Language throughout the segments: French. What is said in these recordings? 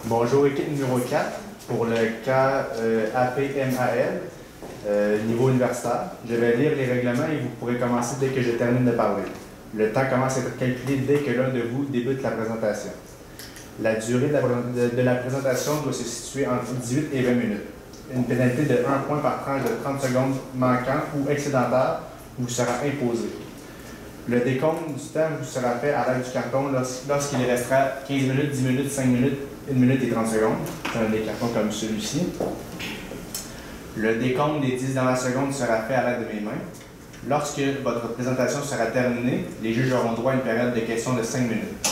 Bonjour, équipe numéro 4 pour le cas APMAL, niveau universitaire. Je vais lire les règlements et vous pourrez commencer dès que je termine de parler. Le temps commence à être calculé dès que l'un de vous débute la présentation. La durée de la présentation doit se situer entre 18 et 20 minutes. Une pénalité de 1 point par tranche de 30 secondes manquant ou excédentaire vous sera imposée. Le décompte du temps vous sera fait à l'aide du carton lorsqu'il restera 15 minutes, 10 minutes, 5 minutes, 1 minute et 30 secondes. C'est un des cartons comme celui-ci. Le décompte des 10 dernières secondes sera fait à l'aide de mes mains. Lorsque votre présentation sera terminée, les juges auront droit à une période de questions de 5 minutes.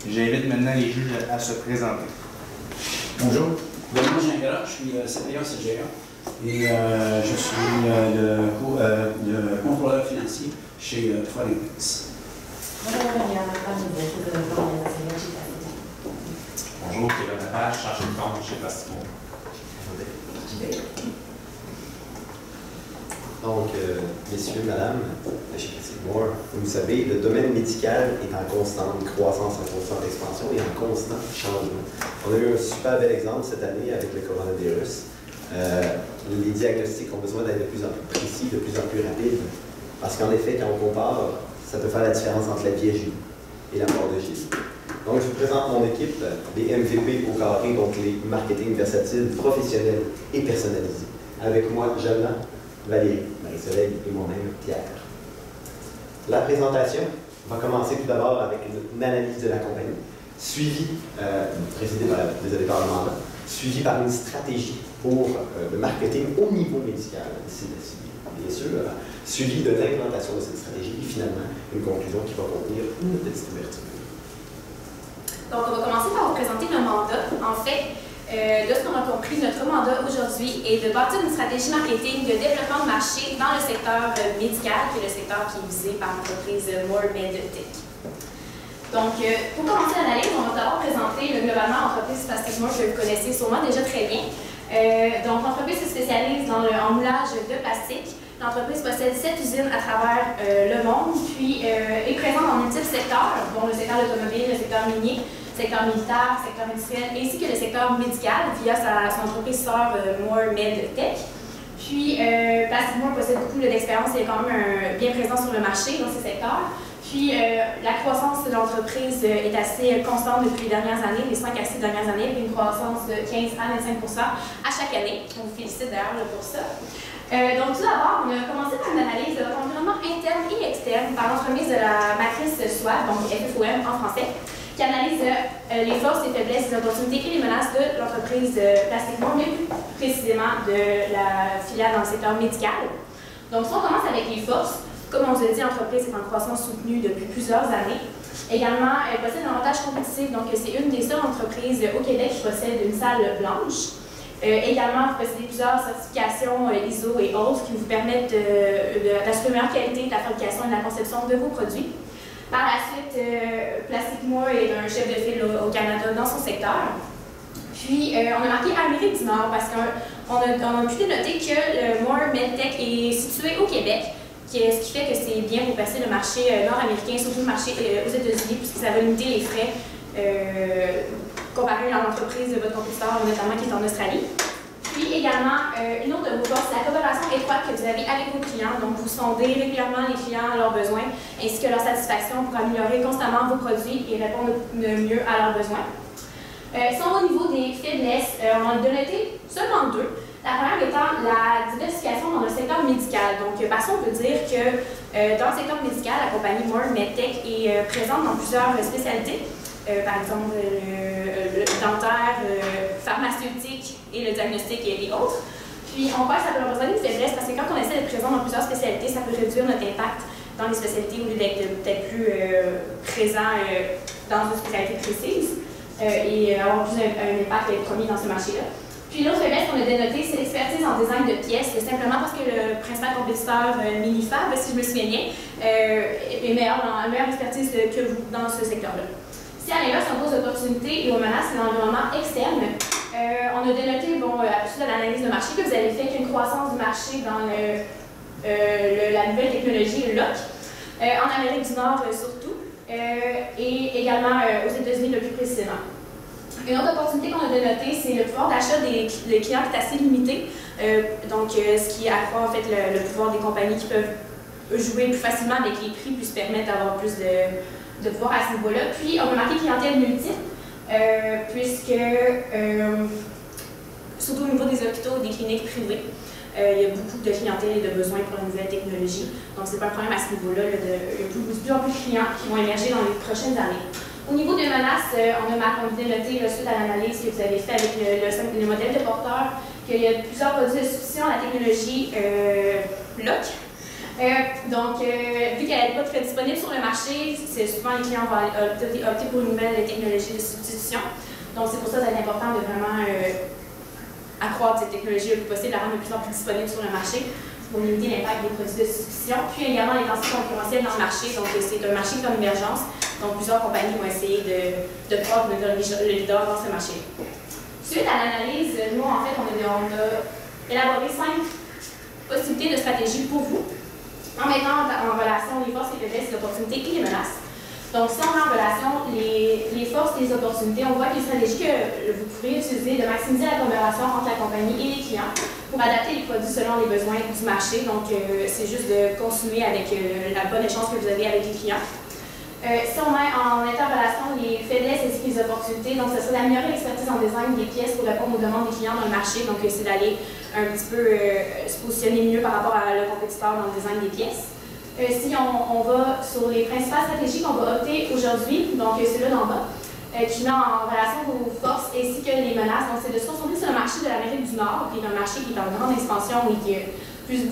J'invite maintenant les juges à se présenter. Bonjour, moi Gingras, je suis CPA CGA et je suis le contrôleur financier chez Forex. Bonjour, Kevin Lepage, chargé de compte chez Plastico. Donc, messieurs, madame, chez Plastico, vous savez, le domaine médical est en constante croissance, en constante expansion et en constant changement. On a eu un super bel exemple cette année avec le coronavirus. Les diagnostics ont besoin d'être de plus en plus précis, de plus en plus rapides, parce qu'en effet, quand on compare, ça peut faire la différence entre la vie à Jésus et la mort de Jésus. Donc, je vous présente mon équipe, les MVP au carré, donc les marketing versatiles, professionnels et personnalisés. Avec moi, Jeanne, Valérie, Marie-Soleil et moi-même, Pierre. La présentation va commencer tout d'abord avec une analyse de la compagnie, suivie, présidée par le mandat, suivie par une stratégie pour le marketing au niveau médical, bien sûr, suivie de l'implantation de cette stratégie et finalement une conclusion qui va contenir une petite ouverture. Donc, on va commencer par vous présenter le mandat. En fait, de ce qu'on a compris, notre mandat aujourd'hui est de bâtir une stratégie marketing de développement de marché dans le secteur médical, qui est le secteur qui est visé par l'entreprise More MedTech. Donc, pour commencer l'analyse, on va d'abord présenter globalement l'entreprise Plastic More, que vous connaissez sûrement déjà très bien. Donc, l'entreprise se spécialise en moulage de plastique. L'entreprise possède 7 usines à travers le monde, puis est présente dans multiples secteurs, dont le secteur automobile, le secteur minier, le secteur militaire, le secteur industriel, ainsi que le secteur médical via son entreprise sœur More MedTech. Puis, Plastic More possède beaucoup d'expérience et est quand même bien présent sur le marché dans ces secteurs. Puis, la croissance de l'entreprise est assez constante depuis les dernières années, les 5 à 6 dernières années, puis une croissance de 15 à 25 à chaque année. On vous félicite d'ailleurs pour ça. Donc, tout d'abord, on a commencé par une analyse de votre environnement interne et externe par l'entremise de la matrice SWOT, donc FFOM en français, qui analyse les forces, les faiblesses, les opportunités et les menaces de l'entreprise Plastic More, mais plus précisément de la filiale dans le secteur médical. Donc, si on commence avec les forces, comme on vous a dit, l'entreprise est en croissance soutenue depuis plusieurs années. Également, elle possède un avantage compétitif, donc c'est une des seules entreprises au Québec qui possède une salle blanche. Également, vous possédez plusieurs certifications ISO et autres qui vous permettent d'assurer une meilleure qualité de la fabrication et de la conception de vos produits. Par la suite, Plastic More est un chef de file au Canada dans son secteur. Puis, on a marqué Amérique du Nord parce qu'on a pu noter que le More MedTech est situé au Québec, ce qui fait que c'est bien pour passer le marché nord-américain, surtout le marché aux États-Unis, puisque ça va limiter les frais comparé à l'entreprise de votre compétiteur, notamment qui est en Australie. Puis également, une autre de vos forces, la coopération étroite que vous avez avec vos clients. Donc, vous sondez régulièrement les clients, leurs besoins, ainsi que leur satisfaction pour améliorer constamment vos produits et répondre mieux à leurs besoins. Si on va au niveau des faiblesses, on en a noté seulement 2. La première étant la diversification dans le secteur médical. Donc, par ça, on peut dire que dans le secteur médical, la compagnie More MedTech est présente dans plusieurs spécialités. Par exemple, le dentaire, pharmaceutique et le diagnostic et autres. Puis, on voit que ça peut représenter une faiblesse parce que quand on essaie d'être présent dans plusieurs spécialités, ça peut réduire notre impact dans les spécialités au lieu d'être peut-être plus présent dans une spécialité précise et avoir plus un impact d'être promis dans ce marché-là. Puis l'autre faiblesse qu'on a dénotée, c'est l'expertise en design de pièces, simplement parce que le principal compétiteur Minifab, si je me souviens bien, est meilleur expertise que vous dans ce secteur-là. Si à l'inverse, on pose d'opportunités et aux menaces de l'environnement externe, on a dénoté, à la suite de l'analyse de marché que vous avez fait, qu'une croissance du marché dans la nouvelle technologie, le LOC, en Amérique du Nord surtout, et également aux États-Unis le plus précisément. Une autre opportunité qu'on a de noter, c'est le pouvoir d'achat des clients qui est assez limité. Ce qui accroît en fait le pouvoir des compagnies qui peuvent jouer plus facilement avec les prix, puis se permettre d'avoir plus de pouvoir à ce niveau-là. Puis, on a marqué clientèle multiple, puisque, surtout au niveau des hôpitaux et des cliniques privées, il y a beaucoup de clientèle et de besoins pour la nouvelle technologie. Donc, c'est pas un problème à ce niveau-là. Il y a de plus en plus de clients qui vont émerger dans les prochaines années. Au niveau des menaces, on a noté, suite à l'analyse que vous avez fait avec le modèle de porteur, qu'il y a plusieurs produits de substitution à la technologie LOC. Vu qu'elle n'est pas très disponible sur le marché, souvent les clients vont opter pour une nouvelle technologie de substitution. Donc, c'est pour ça que c'est important de vraiment accroître cette technologie le plus possible, la rendre de plus en plus disponible sur le marché pour limiter l'impact des produits de substitution. Puis également les tensions concurrentielles dans le marché. Donc, c'est un marché qui est en émergence. Donc, plusieurs compagnies vont essayer de prendre le leader dans ce marché. Suite à l'analyse, nous, en fait, on a élaboré 5 possibilités de stratégie pour vous, en mettant en relation les forces, les faiblesses, les opportunités et les menaces. Donc, si on met en relation les forces et les opportunités, on voit que les stratégies que vous pourrez utiliser de maximiser la collaboration entre la compagnie et les clients pour adapter les produits selon les besoins du marché. Donc, c'est juste de continuer avec la bonne échange que vous avez avec les clients. Si on met en interrelation les faiblesses et les opportunités, donc ce serait d'améliorer l'expertise en design des pièces pour répondre aux demandes des clients dans le marché. Donc, c'est d'aller un petit peu se positionner mieux par rapport à le compétiteur dans le design des pièces. Si on va sur les principales stratégies qu'on va opter aujourd'hui, donc celui-là d'en bas, qui met en relation vos forces ainsi que les menaces. Donc, c'est de se concentrer sur le marché de l'Amérique du Nord, qui est un marché qui est en grande expansion et qui a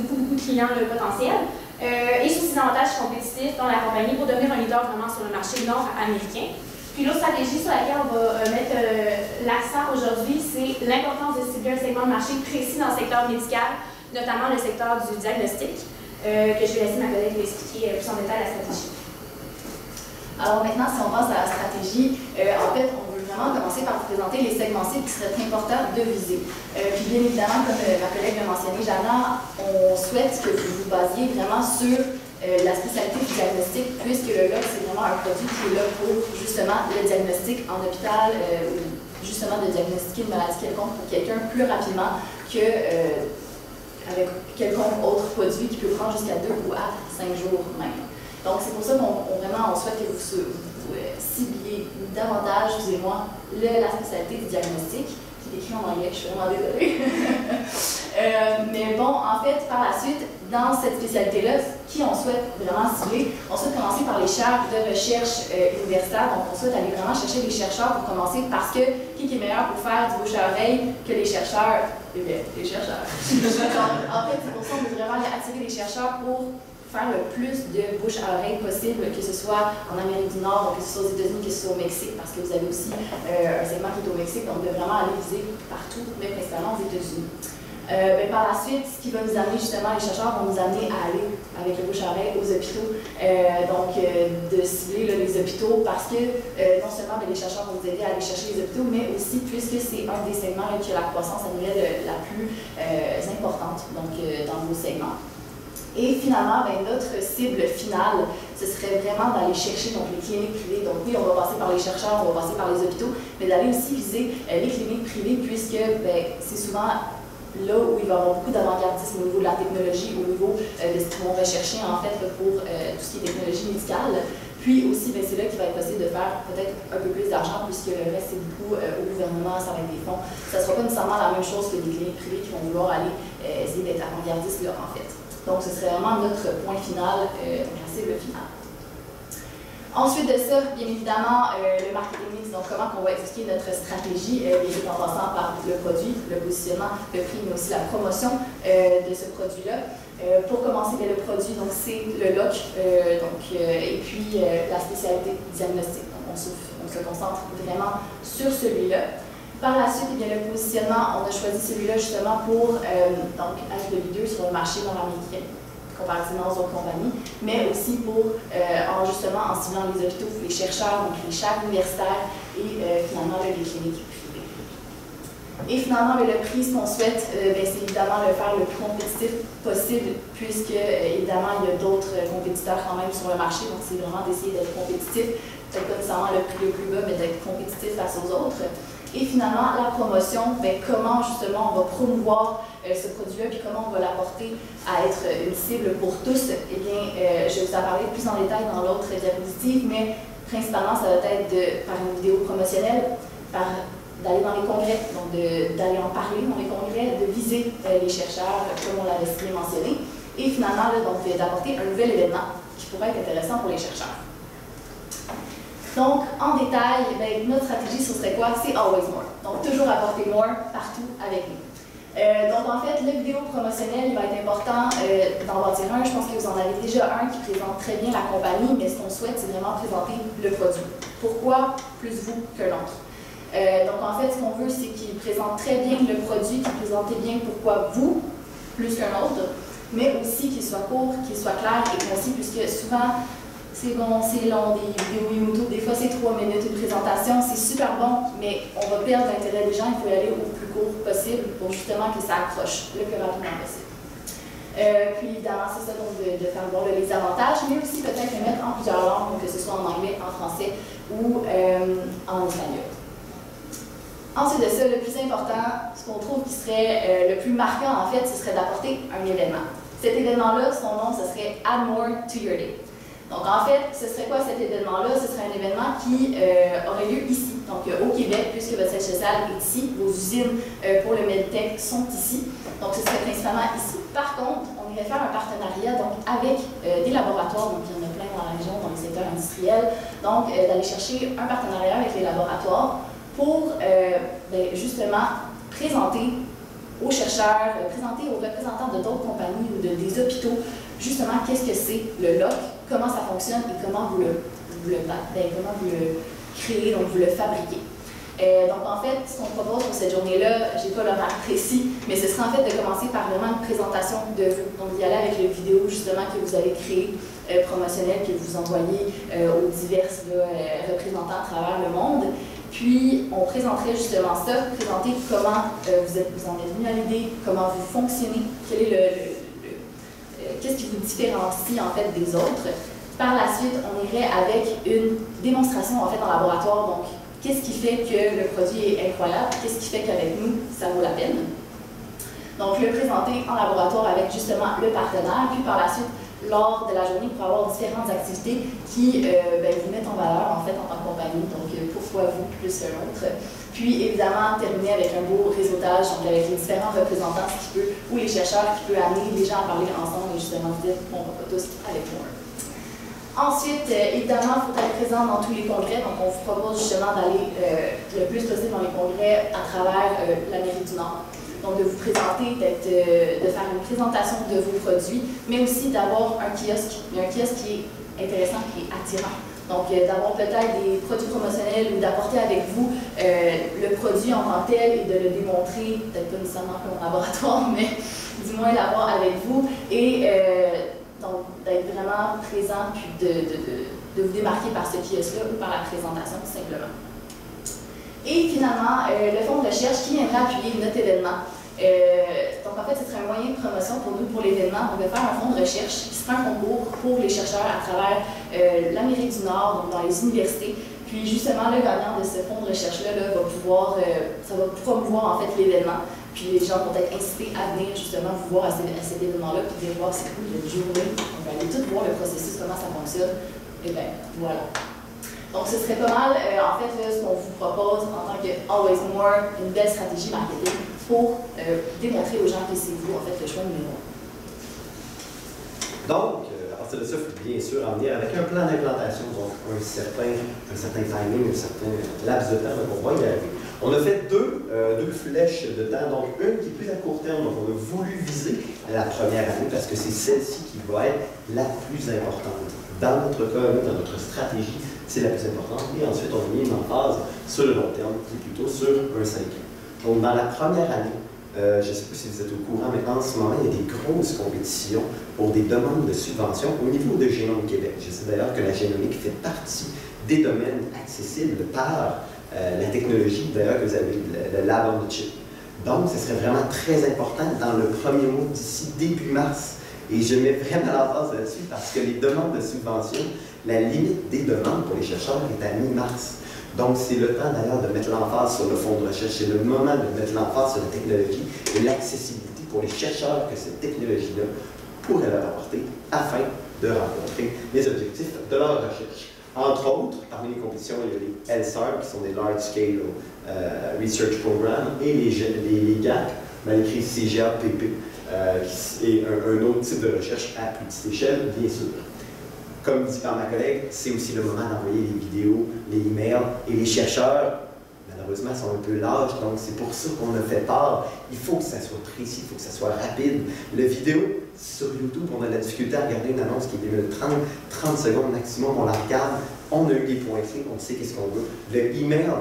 beaucoup de clients potentiels. Et sur ses avantages compétitifs dans la compagnie pour devenir un leader vraiment sur le marché nord-américain. Puis l'autre stratégie sur laquelle on va mettre l'accent aujourd'hui, c'est l'importance de cibler un segment de marché précis dans le secteur médical, notamment le secteur du diagnostic, que je vais laisser ma collègue vous expliquer plus en détail la stratégie. Alors maintenant, si on passe à la stratégie, en fait, on veut vraiment commencer par vous présenter les segments cibles qui seraient importants de viser. Puis bien évidemment, comme ma collègue l'a mentionné, Jana, on souhaite que vous vous basiez vraiment sur la spécialité du diagnostic, puisque le LOC, c'est vraiment un produit qui est là pour justement le diagnostic en hôpital, ou justement de diagnostiquer une maladie quelconque pour quelqu'un plus rapidement que avec quelconque autre produit qui peut prendre jusqu'à 2 ou à 5 jours même. Donc, c'est pour ça qu'on souhaite que vous cibliez davantage, excusez-moi, la spécialité du diagnostic, qui est écrit en anglais, je suis vraiment désolée. Mais bon, en fait, par la suite, dans cette spécialité-là, qui on souhaite vraiment cibler, on souhaite commencer par les chaires de recherche universitaire. Donc, on souhaite aller vraiment chercher les chercheurs pour commencer, parce que qui est meilleur pour faire du bouche à oreille que les chercheurs? Eh bien, les chercheurs. Donc, en fait, c'est pour ça qu'on veut vraiment attirer les chercheurs pour faire le plus de bouche à oreille possible, que ce soit en Amérique du Nord, que ce soit aux États-Unis, que ce soit au Mexique, parce que vous avez aussi un segment qui est au Mexique, donc on veut vraiment aller viser partout, mais principalement aux États-Unis. Par la suite, ce qui va nous amener justement, les chercheurs vont nous amener à aller avec le bouche à oreille aux hôpitaux, de cibler les hôpitaux, parce que non seulement les chercheurs vont vous aider à aller chercher les hôpitaux, mais aussi puisque c'est un des segments qui a la croissance annuelle la plus importante dans vos segments. Et finalement, notre cible finale, ce serait vraiment d'aller chercher les cliniques privées. Donc oui, on va passer par les chercheurs, on va passer par les hôpitaux, mais d'aller aussi viser les cliniques privées, puisque c'est souvent là où il va y avoir beaucoup d'avant-gardisme au niveau de la technologie, au niveau de ce qu'ils vont rechercher en fait pour tout ce qui est technologie médicale. Puis aussi, c'est là qu'il va être possible de faire peut-être un peu plus d'argent, puisque le reste, c'est beaucoup au gouvernement, ça va être des fonds. Ça ne sera pas nécessairement la même chose que des cliniques privées qui vont vouloir aller essayer d'être avant-gardistes là, en fait. Donc, ce serait vraiment notre point final, la cible finale. Ensuite de ça, bien évidemment, le marketing mix, donc comment on va expliquer notre stratégie, en passant par le produit, le positionnement, le prix, mais aussi la promotion de ce produit-là. Pour commencer, le produit, donc c'est le LOC, et puis la spécialité diagnostique. Donc, on se concentre vraiment sur celui-là. Par la suite, le positionnement, on a choisi celui-là justement pour être le leader sur le marché nord-américain, comparativement aux autres compagnies, mais aussi pour, justement, en ciblant les hôpitaux, les chercheurs, donc les chaires universitaires et finalement les cliniques privées. Et finalement, le prix, ce qu'on souhaite, c'est évidemment le faire le plus compétitif possible, puisque évidemment, il y a d'autres compétiteurs quand même sur le marché, donc c'est vraiment d'essayer d'être compétitif, peut-être pas nécessairement le prix le plus bas, mais d'être compétitif face aux autres. Et finalement, la promotion, ben, comment justement on va promouvoir ce produit-là, puis comment on va l'apporter à être une cible pour tous. Eh bien, je vais vous en parler plus en détail dans l'autre diapositive, mais principalement, ça va être par une vidéo promotionnelle, d'aller dans les congrès, donc d'aller en parler dans les congrès, de viser les chercheurs, comme on l'avait si bien mentionné, et finalement, d'apporter un nouvel événement qui pourrait être intéressant pour les chercheurs. Donc, en détail, ben, notre stratégie, ce serait quoi? C'est always more. Donc, toujours apporter more partout avec nous. Donc, en fait, la vidéo promotionnelle, il va être important d'en bâtir un. Je pense que vous en avez déjà un qui présente très bien la compagnie, mais ce qu'on souhaite, c'est vraiment présenter le produit. Pourquoi plus vous que l'autre? Donc, en fait, ce qu'on veut, c'est qu'il présente très bien le produit, qu'il présente bien pourquoi vous, plus qu'un autre, mais aussi qu'il soit court, qu'il soit clair et concis, puisque souvent, c'est bon, c'est long, des vidéos YouTube, des fois c'est 3 minutes une présentation, c'est super bon, mais on va perdre l'intérêt des gens, il faut aller au plus court possible pour justement que ça accroche le plus rapidement possible. Puis évidemment, c'est ça, donc de faire voir les avantages, mais aussi peut-être le mettre en plusieurs langues, que ce soit en anglais, en français ou en espagnol. Ensuite de ça, le plus important, ce qu'on trouve qui serait le plus marquant en fait, ce serait d'apporter un événement. Cet événement-là, son nom, ce serait Add More to Your Day. Donc, en fait, ce serait quoi cet événement-là? Ce serait un événement qui aurait lieu ici, donc au Québec, puisque votre siège social est ici, vos usines pour le Medtech sont ici. Donc, ce serait principalement ici. Par contre, on irait faire un partenariat donc, avec des laboratoires, donc il y en a plein dans la région, dans le secteur industriel, donc d'aller chercher un partenariat avec les laboratoires pour ben, justement présenter aux chercheurs, présenter aux représentants de d'autres compagnies ou des hôpitaux, justement, qu'est-ce que c'est le LOC, comment ça fonctionne et comment vous le créez, donc vous le fabriquez. Donc, en fait, ce qu'on propose pour cette journée-là, je n'ai pas l'horaire précis, mais ce sera en fait de commencer par vraiment une présentation de vous. Donc, d'y aller avec les vidéos, justement, que vous allez créer, promotionnelles, que vous envoyez aux diverses représentants à travers le monde. Puis, on présenterait justement ça, présenter comment vous en êtes venu à l'idée, comment vous fonctionnez, quel est qu'est-ce qui vous différencie en fait des autres. Par la suite, on irait avec une démonstration en fait en laboratoire. Donc, qu'est-ce qui fait que le produit est incroyable? Qu'est-ce qui fait qu'avec nous, ça vaut la peine? Donc, le présenter en laboratoire avec justement le partenaire. Puis par la suite, lors de la journée, pour avoir différentes activités qui vous mettent en valeur en fait en tant que compagnie. Donc, pourquoi vous plus que l'autre? Puis, évidemment, terminer avec un beau réseautage, donc avec les différents représentants ou les chercheurs qui peuvent amener les gens à parler ensemble et justement dire on va pas tous avec moi. Ensuite, évidemment, il faut être présent dans tous les congrès. Donc, on vous propose justement d'aller le plus possible dans les congrès à travers l'Amérique du Nord. Donc, de vous présenter, de faire une présentation de vos produits, mais aussi d'avoir un kiosque qui est intéressant, qui est attirant. Donc, d'avoir peut-être des produits promotionnels ou d'apporter avec vous le produit en tant que tel et de le démontrer, peut-être pas nécessairement comme en laboratoire, mais du moins l'avoir avec vous et donc d'être vraiment présent puis de vous démarquer par ce kiosque-là ou par la présentation tout simplement. Et finalement, le fonds de recherche qui viendra appuyer notre événement. Donc en fait, ce serait un moyen de promotion pour nous, pour l'événement. On va faire un fonds de recherche qui sera un concours pour les chercheurs à travers l'Amérique du Nord, donc dans les universités. Puis justement, le gagnant de ce fonds de recherche-là va pouvoir, ça va promouvoir en fait l'événement. Puis les gens vont être incités à venir justement vous voir à cet événement-là, puis voir c'est cool, il y a une journée. On va aller tout voir le processus, comment ça fonctionne. Et bien, voilà. Donc, ce serait pas mal, en fait, là, ce qu'on vous propose en tant que Always More, une belle stratégie marketing pour démontrer aux gens que c'est vous, en fait, le choix numéro 1. Donc, à partir de ça, il faut bien sûr en venir avec un plan d'implantation, donc un certain timing, un certain laps de temps pour pouvoir y arriver. On a fait deux flèches de temps, donc une qui est plus à court terme, donc on a voulu viser la première année parce que c'est celle-ci qui va être la plus importante. Dans notre cas, dans notre stratégie, c'est la plus importante. Et ensuite, on a mis une emphase sur le long terme, qui est plutôt sur un 5 ans. Donc, dans la première année, je ne sais pas si vous êtes au courant, mais en ce moment, il y a des grosses compétitions pour des demandes de subventions au niveau de Génome Québec. Je sais d'ailleurs que la génomique fait partie des domaines accessibles par la technologie, d'ailleurs, que vous avez, le Lab on the Chip. Donc, ce serait vraiment très important dans le premier mois d'ici début mars. Et je mets vraiment l'emphase là-dessus parce que les demandes de subvention, la limite des demandes pour les chercheurs est à mi-mars. Donc, c'est le temps d'ailleurs de mettre l'emphase sur le fond de recherche, c'est le moment de mettre l'emphase sur la technologie et l'accessibilité pour les chercheurs que cette technologie-là pourrait leur apporter afin de rencontrer les objectifs de leur recherche. Entre autres, parmi les compétitions, il y a les LSAR, qui sont des Large Scale Research Programs, et les GAP, ben, écrit CGAPP, qui est un autre type de recherche à plus petite échelle, bien sûr. Comme dit par ma collègue, c'est aussi le moment d'envoyer les vidéos, les emails, et les chercheurs, malheureusement, sont un peu lâches, donc c'est pour ça qu'on a fait part. Il faut que ça soit précis, il faut que ça soit rapide. Le vidéo, sur YouTube, on a de la difficulté à regarder une annonce qui est de 30 secondes maximum, on la regarde, on a eu des points clés, on sait qu'est-ce qu'on veut. Le email,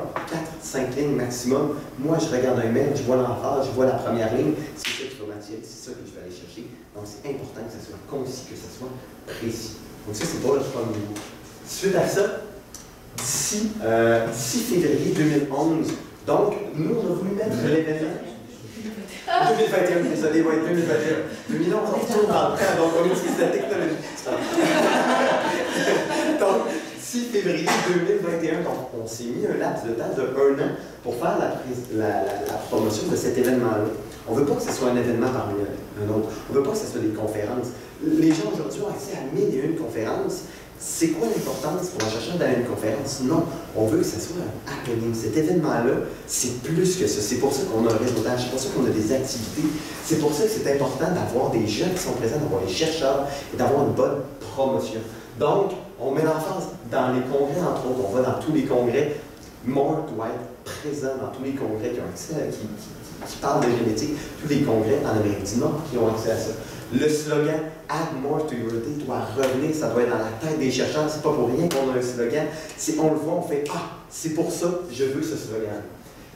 4-5 lignes maximum. Moi, je regarde un mail, je vois l'emphase, je vois la première ligne, c'est ça qui va m'attirer, c'est ça que je vais aller chercher. Donc, c'est important que ça soit concis, que ça soit précis. Donc, ça, c'est pas le premier niveau. Suite à ça, d'ici février 2011, donc, nous, on a voulu mettre l'événement. 2021, désolé, ouais, 2021. 2011, on retourne dans le temps, donc on utilise la technologie. Donc, 6 février 2021, donc on s'est mis un laps de temps de 1 an pour faire la promotion de cet événement-là. On ne veut pas que ce soit un événement parmi un autre. On ne veut pas que ce soit des conférences. Les gens aujourd'hui ont accès à 1001 conférences. C'est quoi l'importance pour un chercheur d'aller à une conférence? Non, on veut que ce soit un happening. Cet événement-là, c'est plus que ça. C'est pour ça qu'on a un réseautage, c'est pour ça qu'on a des activités. C'est pour ça que c'est important d'avoir des gens qui sont présents, d'avoir des chercheurs et d'avoir une bonne promotion. Donc, on met l'emphase dans les congrès, entre autres. On va dans tous les congrès. More doit être présent dans tous les congrès qui ont accès, qui parlent de génétique, tous les congrès en Amérique du Nord qui ont accès à ça. Le slogan « Add more to your day » doit revenir, ça doit être dans la tête des chercheurs. C'est pas pour rien qu'on a un slogan. On le voit, on fait « Ah, c'est pour ça que je veux ce slogan ».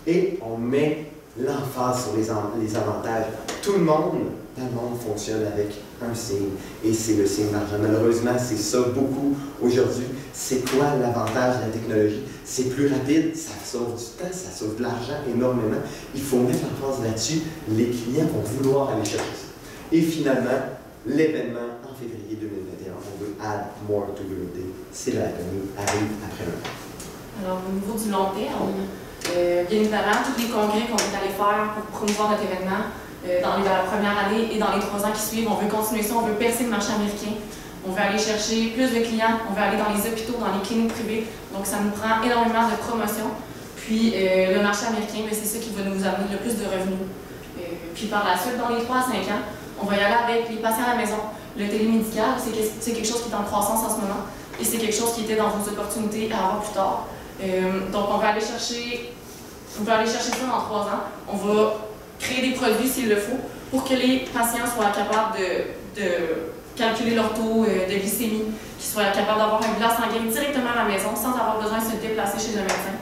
Et on met l'emphase sur les avantages. Tout le monde dans le monde fonctionne avec un signe, et c'est le signe d'argent. Malheureusement, c'est ça beaucoup aujourd'hui. C'est quoi l'avantage de la technologie? C'est plus rapide, ça sauve du temps, ça sauve de l'argent énormément. Il faut mettre l'emphase là-dessus. Les clients vont vouloir aller chercher ça. Et finalement, l'événement en février 2021, on veut add more to your day. C'est la famille arrive après un an. Alors, au niveau du long terme, bien évidemment, tous les congrès qu'on est allé faire pour promouvoir notre événement, dans la première année et dans les 3 ans qui suivent, on veut continuer ça, on veut percer le marché américain. On veut aller chercher plus de clients, on veut aller dans les hôpitaux, dans les cliniques privées. Donc, ça nous prend énormément de promotion. Puis, le marché américain, c'est ça qui va nous amener le plus de revenus. Puis, par la suite, dans les 3 à 5 ans, on va y aller avec les patients à la maison. Le télémédical, c'est quelque chose qui est en croissance en ce moment. Et c'est quelque chose qui était dans vos opportunités à avoir plus tard. Donc, on va aller chercher ça dans 3 ans. On va créer des produits s'il le faut pour que les patients soient capables de calculer leur taux de glycémie, qu'ils soient capables d'avoir un bilan sanguin directement à la maison sans avoir besoin de se déplacer chez le médecin,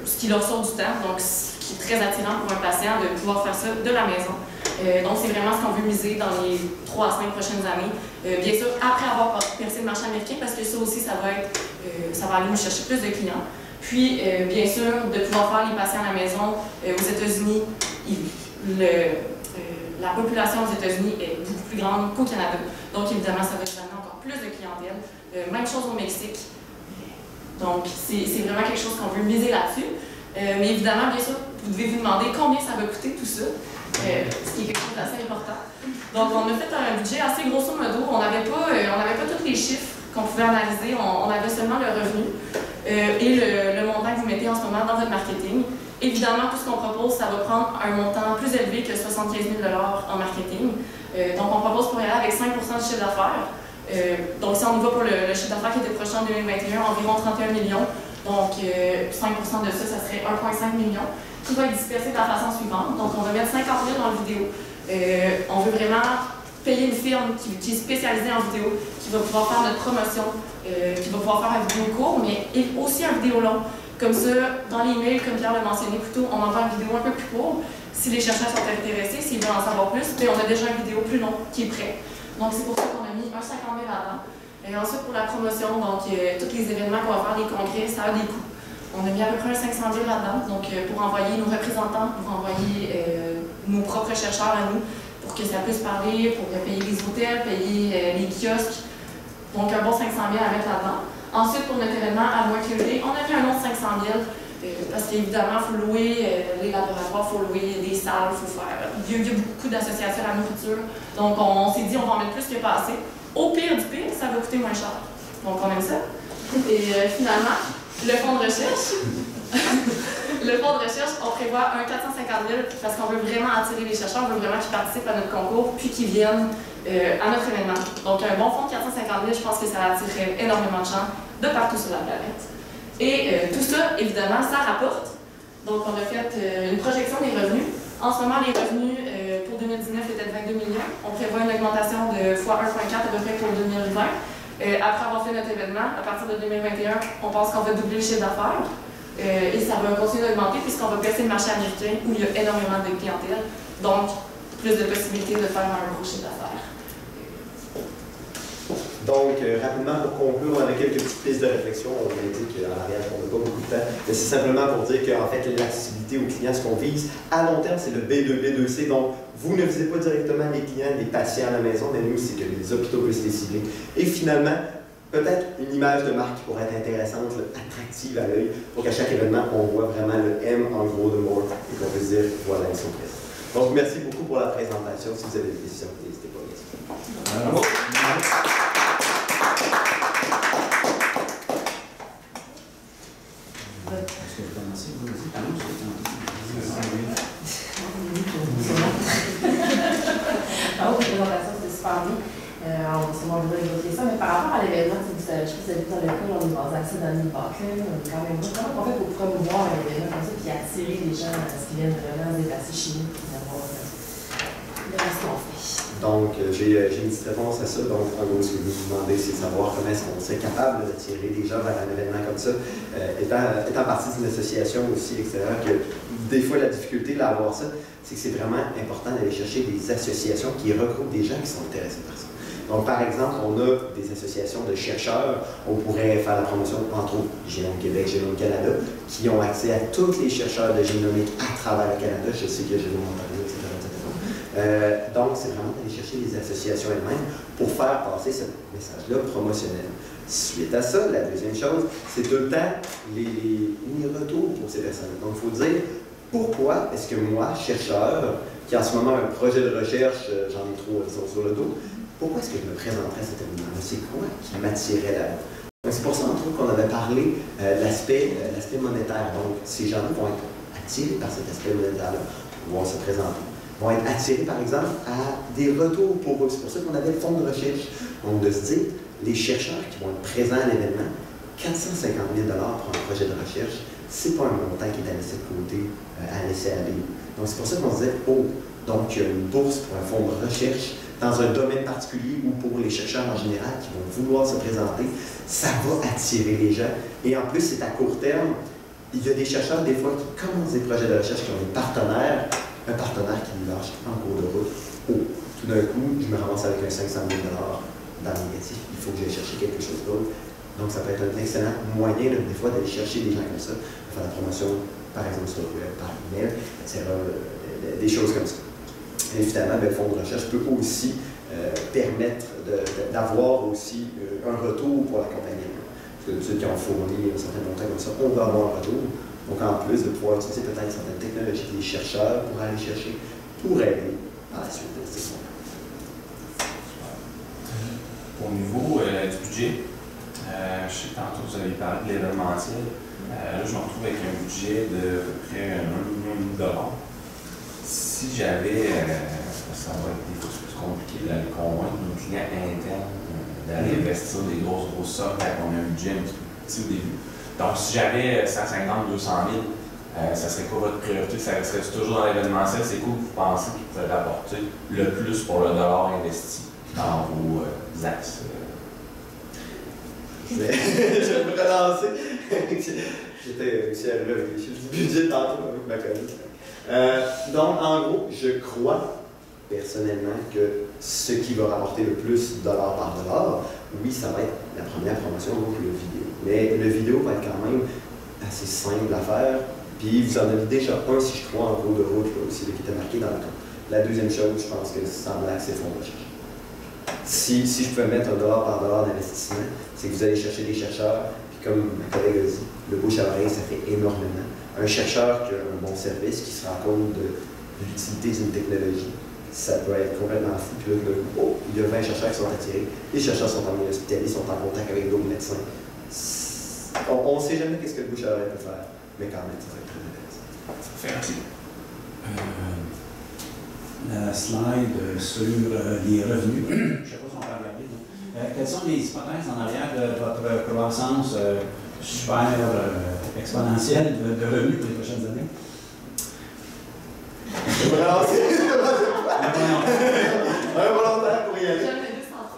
ce qui leur sauve du temps, donc ce qui est très attirant pour un patient de pouvoir faire ça de la maison. Donc c'est vraiment ce qu'on veut miser dans les 3 à 5 prochaines années. Bien sûr, après avoir percé le marché américain, parce que ça aussi, ça va aller nous chercher plus de clients. Puis, bien sûr, de pouvoir faire les patients à la maison. Aux États-Unis, la population aux États-Unis est beaucoup plus grande qu'au Canada. Donc, évidemment, ça va nous amener encore plus de clientèle. Même chose au Mexique. Donc, c'est vraiment quelque chose qu'on veut miser là-dessus. Mais évidemment, bien sûr, vous devez vous demander combien ça va coûter tout ça. Ce qui est quelque chose d'assez important. Donc, on a fait un budget assez grosso modo. On n'avait pas tous les chiffres qu'on pouvait analyser. On avait seulement le revenu et le montant que vous mettez en ce moment dans votre marketing. Évidemment, tout ce qu'on propose, ça va prendre un montant plus élevé que 75 000 $ en marketing. Donc, on propose pour y aller avec 5 % du chiffre d'affaires. Donc, si on y va pour le chiffre d'affaires qui était prochain en 2021, environ 31 millions. Donc, 5 % de ça serait 1,5 million, qui va être dispersé de la façon suivante. Donc, on va mettre 50 000 dans la vidéo. On veut vraiment payer une firme qui est spécialisée en vidéo, qui va pouvoir faire notre promotion, qui va pouvoir faire une vidéo court, mais aussi une vidéo longue. Comme ça, dans les mails, comme Pierre l'a mentionné plus tôt, on envoie une vidéo un peu plus courte. Si les chercheurs sont intéressés, s'ils veulent en savoir plus, on a déjà une vidéo plus longue qui est prête. Donc, c'est pour ça qu'on a mis 50 000 là-dedans. Et ensuite, pour la promotion, donc, tous les événements qu'on va faire, les congrès, ça a des coûts. On a mis à peu près 500 000 là-dedans, donc pour envoyer nos représentants, pour envoyer nos propres chercheurs à nous, pour que ça puisse parler, pour payer les hôtels, payer les kiosques. Donc un bon 500 000 à mettre là-dedans. Ensuite, pour notre événement à Mercury, on a mis un nom de 500 000 parce qu'évidemment, il faut louer les laboratoires, il faut louer des salles, il faut faire. Il y a beaucoup d'associations à la nourriture. Donc, on s'est dit, on va en mettre plus que pas assez. Au pire du pire, ça va coûter moins cher. Donc, on aime ça. Et finalement, le fonds de recherche. Le fonds de recherche, on prévoit un 450 000 parce qu'on veut vraiment attirer les chercheurs, on veut vraiment qu'ils participent à notre concours puis qu'ils viennent à notre événement. Donc, un bon fonds de 450 000, je pense que ça attirerait énormément de gens de partout sur la planète. Et tout ça, évidemment, ça rapporte. Donc, on a fait une projection des revenus. En ce moment, les revenus pour 2019 étaient de 22 millions. On prévoit une augmentation de x 1,4 à peu près pour 2020. Après avoir fait notre événement, à partir de 2021, on pense qu'on va doubler le chiffre d'affaires. Et ça va continuer d'augmenter puisqu'on va percer le marché américain où il y a énormément de clientèle. Donc, plus de possibilités de faire un gros chiffre d'affaires. Donc, rapidement, pour conclure, on avait quelques petites pistes de réflexion. On a dit qu'en arrière, on n'a pas beaucoup de temps. Mais c'est simplement pour dire qu'en fait, l'accessibilité aux clients, ce qu'on vise, à long terme, c'est le B2B, B2C. Donc, vous ne visez pas directement les clients, les patients à la maison, mais nous, c'est que les hôpitaux puissent les cibler. Et finalement, peut-être une image de marque qui pourrait être intéressante, attractive à l'œil, pour qu'à chaque événement, on voit vraiment le M en gros de More et qu'on puisse dire, voilà, ils sont présents. Donc, merci beaucoup pour la présentation. Si vous avez des questions, n'hésitez pas. Bravo. Est-ce que vous commencez? Vous votre présentation, c'était super bien. On va sûrement vous évoquer ça, mais par rapport à l'événement, je sais que vous avez dit dans l'école, on est basé assez dans le back-end, on est quand même bon. Comment on fait pour promouvoir un événement comme ça, puis attirer les gens à ce qu'ils viennent vraiment se déplacer chez nous, puis d'avoir le reste qu'on fait? Donc, j'ai une petite réponse à ça. Donc, en gros, ce que vous demandez, c'est de savoir comment est-ce qu'on serait capable d'attirer des gens vers un événement comme ça. Étant partie d'une association aussi, etc., que des fois, la difficulté d'avoir ça, c'est que c'est vraiment important d'aller chercher des associations qui regroupent des gens qui sont intéressés par ça. Donc, par exemple, on a des associations de chercheurs. On pourrait faire la promotion, entre autres, Génome Québec, Génome Canada, qui ont accès à tous les chercheurs de génomique à travers le Canada. Je sais qu'il y a Génome Ontario, etc. Donc, c'est vraiment d'aller chercher les associations elles-mêmes pour faire passer ce message-là promotionnel. Suite à ça, la deuxième chose, c'est tout le temps les retours pour ces personnes. Donc, il faut dire pourquoi est-ce que moi, chercheur, qui en ce moment a un projet de recherche, j'en ai trop sur le dos, pourquoi est-ce que je me présenterais à cet événement-là? C'est quoi qui m'attirait là-bas? C'est pour ça, entre autres, qu'on avait parlé de l'aspect monétaire. Donc, ces gens-là vont être attirés par cet aspect monétaire-là, vont se présenter. Vont être attirés, par exemple, à des retours pour eux. C'est pour ça qu'on avait le fonds de recherche. Donc, de se dire, les chercheurs qui vont être présents à l'événement, 450 000 pour un projet de recherche, c'est pas un montant qui est à laisser de côté, à laisser aller. Donc, c'est pour ça qu'on se disait, oh, donc il y a une bourse pour un fonds de recherche dans un domaine particulier ou pour les chercheurs en général qui vont vouloir se présenter, ça va attirer les gens. Et en plus, c'est à court terme. Il y a des chercheurs, des fois, qui commencent des projets de recherche qui ont un partenaire qui nous lâche en cours de route. Oh, tout d'un coup, je me ramasse avec un 500 000 dans le négatif. Il faut que j'aille chercher quelque chose d'autre. Donc, ça peut être un excellent moyen, des fois, d'aller chercher des gens comme ça, de faire la promotion, par exemple, sur le web, par email, etc., des choses comme ça. Et évidemment, le fonds de recherche peut aussi permettre d'avoir aussi un retour pour l'accompagnement. Parce que ceux qui ont fourni un certain montant comme ça, on va avoir un retour. Donc, en plus de pouvoir utiliser peut-être certaines technologies que les chercheurs pourraient aller chercher pour aider à la suite de ces fonds. Au niveau du budget, je sais que tantôt vous avez parlé de l'événementiel. Là, je me retrouve avec un budget de à peu près $1 million. Si j'avais, ça va être des fois plus compliqué d'aller convaincre nos clients internes d'aller investir des grosses sommes quand on a un budget un petit peu petit au début. Donc, si j'avais 150 000, 200 000, ça serait quoi votre priorité? Ça serait toujours dans l'événementiel? C'est quoi que vous pensez qui pourrait rapporter le plus pour le dollar investi dans vos axes? Je vais me relancer. J'étais aussi arrivé avec les chiffres du budget tantôt avec ma collègue. Donc, en gros, je crois personnellement que ce qui va rapporter le plus dollar par dollar, oui, ça va être la première promotion, donc le vidéo. Mais le vidéo va être quand même assez simple à faire. Puis vous en avez déjà un, si je crois, en cours de route, aussi, qui était marqué dans le temps. La deuxième chose, je pense que c'est semblable que c'est le fonds de recherche. Si je pouvais mettre $1 par dollar d'investissement, c'est que vous allez chercher des chercheurs, puis comme ma collègue a dit, le bouche à oreille, ça fait énormément. Un chercheur qui a un bon service, qui se rend compte de l'utilité d'une technologie, ça peut être complètement fou. Puis là, il y a 20 chercheurs qui sont attirés. Les chercheurs sont en milieu hospitalier, sont en contact avec d'autres médecins. On ne sait jamais qu'est-ce que le bouche à oreille peut faire, mais quand même, ça va être très intéressant. Merci. La slide sur les revenus, je ne sais pas si on va regarder. Quelles sont les hypothèses en arrière de votre croissance super exponentielle de revenus pour les prochaines années? Un volontaire pour y aller.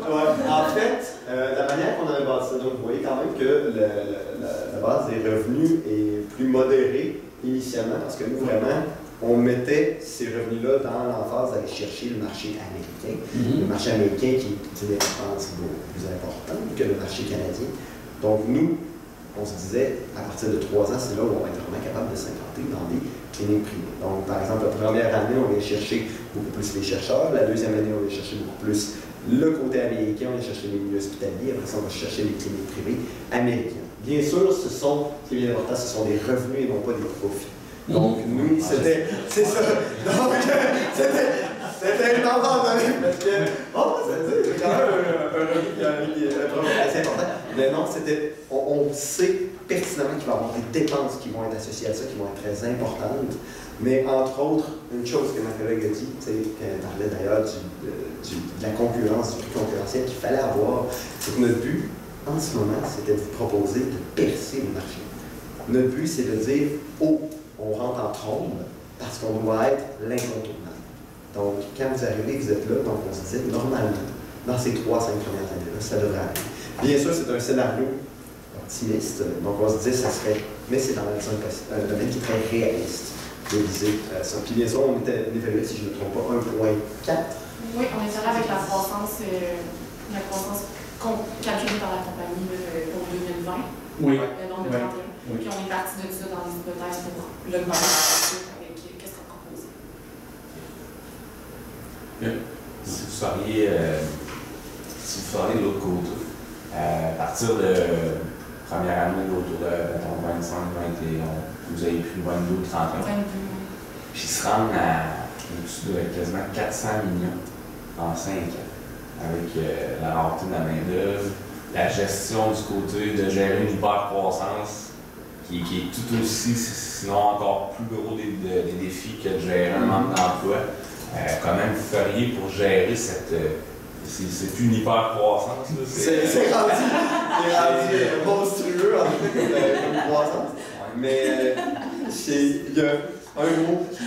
Ouais. En fait, la manière qu'on avait bâti ça, donc vous voyez quand même que la base des revenus est plus modérée initialement, parce que nous, vraiment, on mettait ces revenus-là dans l'emphase d'aller chercher le marché américain. Le marché américain qui est une dépense beaucoup plus importante que le marché canadien. Donc nous, on se disait, à partir de 3 ans, c'est là où on va être vraiment capable de s'implanter dans des cliniques privées. Donc, par exemple, la première année, on vient chercher beaucoup plus les chercheurs. La deuxième année, on vient chercher beaucoup plus le côté américain, on vient chercher les milieux hospitaliers. Après ça, on va chercher les cliniques privées américaines. Bien sûr, ce qui est bien important, ce sont des revenus et non pas des profits. Donc, nous, c'était. C'est ça. Donc, c'était une entente parce que. Oh, c'est quand même un revenu qui est assez important. Mais non, c'était. On sait pertinemment qu'il va y avoir des dépenses qui vont être associées à ça, qui vont être très importantes. Mais entre autres, une chose que ma collègue a dit, qu'elle parlait d'ailleurs de la concurrence, du prix concurrentiel qu'il fallait avoir, c'est que notre but, en ce moment, c'était de vous proposer de percer le marché. Notre but, c'est de dire, oh, on rentre en trombe parce qu'on doit être l'incontournable. Donc, quand vous arrivez, vous êtes là, donc on se dit, normalement, dans ces 3-5 premières années-là, ça devrait aller. Bien sûr, c'est un scénario optimiste, donc on se dit, ça serait, mais c'est dans un domaine qui est très réaliste de viser ça. Puis bien sûr, on était évalué, si je ne me trompe pas, 1,4. Oui, on est allé avec la croissance calculée par la compagnie pour 2020. Oui. Le nombre de 31. Oui. Puis on est parti de ça dans les hypothèses pour l'augmentation avec qu'est-ce qu'on propose. Si vous feriez de l'autre côté, à partir de première année, autour de 25, 21, vous avez pris 22, 31. Puis se rendre à quasiment 400 millions en 5 ans, avec la rareté de la main-d'œuvre, la gestion du côté de gérer une hyper-croissance qui est tout aussi, sinon encore plus gros des défis que de gérer un manque d'emploi. Comment vous feriez pour gérer cette plus une hyper-croissance? C'est rendu monstrueux en fait comme croissance. Mais il y a un mot qui,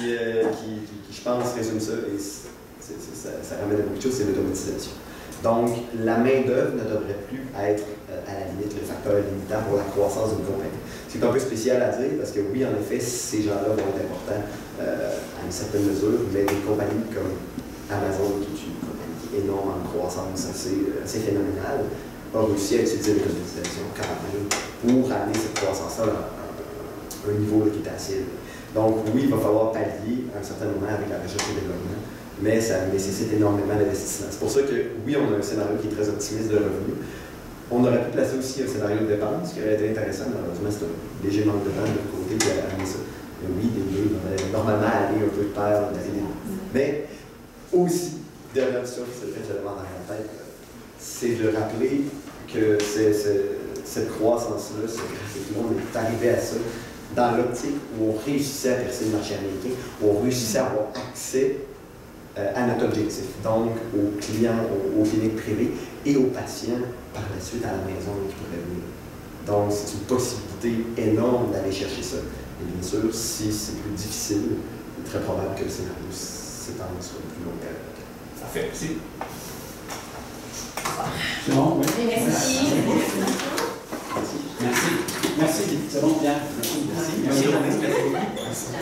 je pense, résume ça, et ça ramène à beaucoup de choses, c'est l'automatisation. Donc, la main-d'œuvre ne devrait plus être, à la limite, le facteur limitant pour la croissance d'une compagnie. C'est un peu spécial à dire, parce que oui, en effet, ces gens-là vont être importants à une certaine mesure, mais des compagnies comme Amazon, qui est une compagnie qui est énorme en croissance, assez phénoménale, a réussi à utiliser l'automatisation quand même pour amener cette croissance-là à un niveau qui est assez élevé. Donc, oui, il va falloir pallier à un certain moment avec la recherche et le développement, mais ça nécessite énormément d'investissement. C'est pour ça que, oui, on a un scénario qui est très optimiste de revenus. On aurait pu placer aussi un scénario de dépenses qui aurait été intéressant, malheureusement, c'est un léger manque de temps de l'autre côté qui a amené ça. Mais oui, les deux devraient normalement aller un peu de pair, mais aussi, dernière chose, c'est le fait que je demande dans la tête, c'est de rappeler que cette croissance-là, c'est que tout le monde est arrivé à ça dans l'optique où on réussissait à percer le marché américain, où on réussissait à avoir accès à notre objectif, donc aux clients, aux cliniques privées et aux patients par la suite à la maison qui pourraient venir. Donc, c'est une possibilité énorme d'aller chercher ça. Et bien sûr, si c'est plus difficile, il est très probable que le scénario s'étende sur une plus longue période. Parfait, merci. C'est bon, oui? Merci. Merci. Merci, c'est bon, bien. Merci.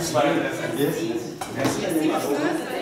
Super intéressant. Merci. Merci. Merci.